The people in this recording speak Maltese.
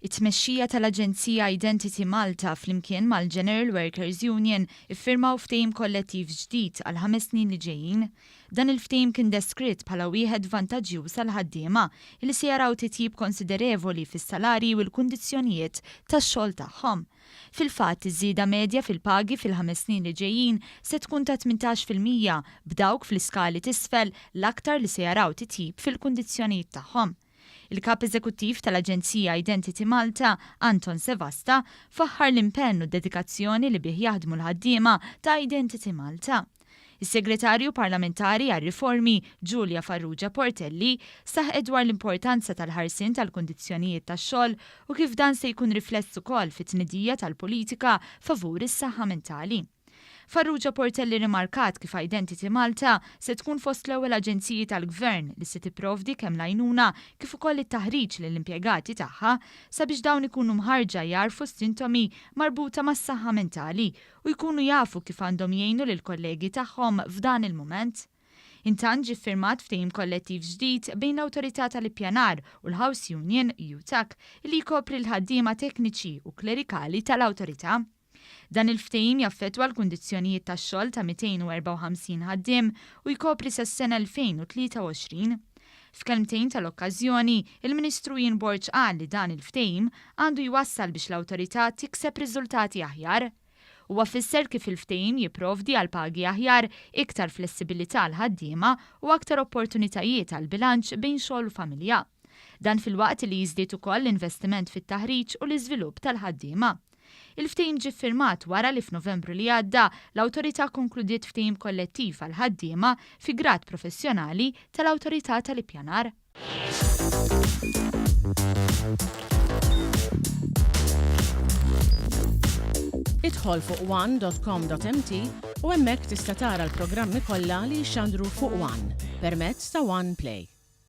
It-tmexxija tal-Aġenzija Identity Malta flimkien mal-General Workers Union iffirmaw ftehim kollettiv ġdid għal 5 snin li ġejjin. Dan il-ftehim kien deskritt bħala wieħed vantaġġjuż għall-ħaddiema li se jaraw titjib konsiderevoli fis-salarji u l-kundizzjonijiet tax-xogħol tagħhom. Fil-fatt, iż-żieda medja fil-pagi fil-5 snin li ġejjin se tkun ta' 18% b'dawk fl-iskali t'isfel l-aktar li se jaraw titjib fil-kundizzjonijiet tagħhom. Il-kap eżekuttiv tal-Aġenzija Identity Malta, Anton Sevasta, faħħar l-impenn u d-dedikazzjoni li bih jaħdmu l-ħaddiema ta' Identity Malta. Is-Segretarju Parlamentari għar-Riformi Giulia Farrugia Portelli saħqet dwar l-importanza tal-ħarsien tal-kundizzjonijiet tax-xogħol u kif dan se jkun rifless ukoll fit-tniedija tal-politika favur is-saħħa mentali. Farrugia Portelli rimarkat kif Identity Malta se tkun fost l-ewwel aġenziji tal-Gvern li se tipprovdi kemm l-għajnuna kif ukoll it-taħriġ lill-impjegati tagħha sabiex dawn ikunu mħarġa jarfu sintomi marbuta mas-saħħa mentali u jkunu jafu kif għandhom jgħinu lill-kollegi tagħhom f'dan il-mument. Intant ġie ffirmat ftehim kollettiv ġdid bejn l-Awtorità tal-Ippjanar u l-House Union UTAC li jkopri l-ħaddiema tekniċi u klerikali tal-Awtorità. Dan il-ftehim jaffettwa l-kundizzjonijiet tax-xogħol ta' 254 ħaddiem u jkopri sas-sena 2023. F'kelmtejn tal-okkażjoni, il-Ministru jinborġ qal li dan il-ftehim għandu jwassal biex l-Awtorità tikseb riżultati aħjar. Huwa fisser kif il-ftehim jipprovdi għal pagi aħjar, iktar flessibilità għal ħaddiema u aktar opportunitajiet għal bilanċ bejn xogħol u familja. Dan fil-waqt li jiżdied ukoll l-investiment fit-taħriġ u l-iżvilupp tal-ħaddiema. Il-ftehim ġie ffirmat wara li f'Novembru li għadda l-Awtorità konkludiet ftehim kollettiv għal ħaddiema fi grad professjonali tal-Awtorità tal-Ippjanar. Idħol fuq one.com.mt u hemmhekk tista' tara l-programmi kollha li jxandru fuq One permezz ta' One Play.